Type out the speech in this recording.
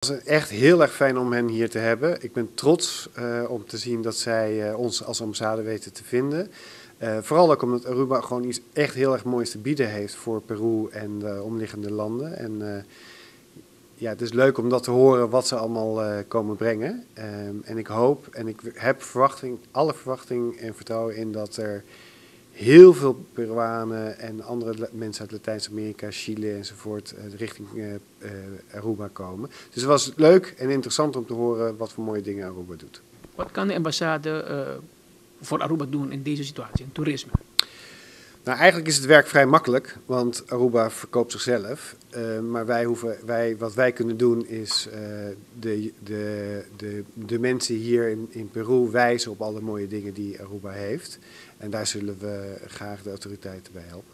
Het was echt heel erg fijn om hen hier te hebben. Ik ben trots om te zien dat zij ons als ambassade weten te vinden. Vooral ook omdat Aruba gewoon iets echt heel erg moois te bieden heeft voor Peru en de omliggende landen. En ja, het is leuk om dat te horen wat ze allemaal komen brengen. En ik hoop en ik heb alle verwachting en vertrouwen in dat er heel veel Peruanen en andere mensen uit Latijns-Amerika, Chile enzovoort richting Aruba komen. Dus het was leuk en interessant om te horen wat voor mooie dingen Aruba doet. Wat kan de ambassade voor Aruba doen in deze situatie, in toerisme? Nou, eigenlijk is het werk vrij makkelijk, want Aruba verkoopt zichzelf. Maar wat wij kunnen doen is de mensen hier in Peru wijzen op alle mooie dingen die Aruba heeft. En daar zullen we graag de autoriteiten bij helpen.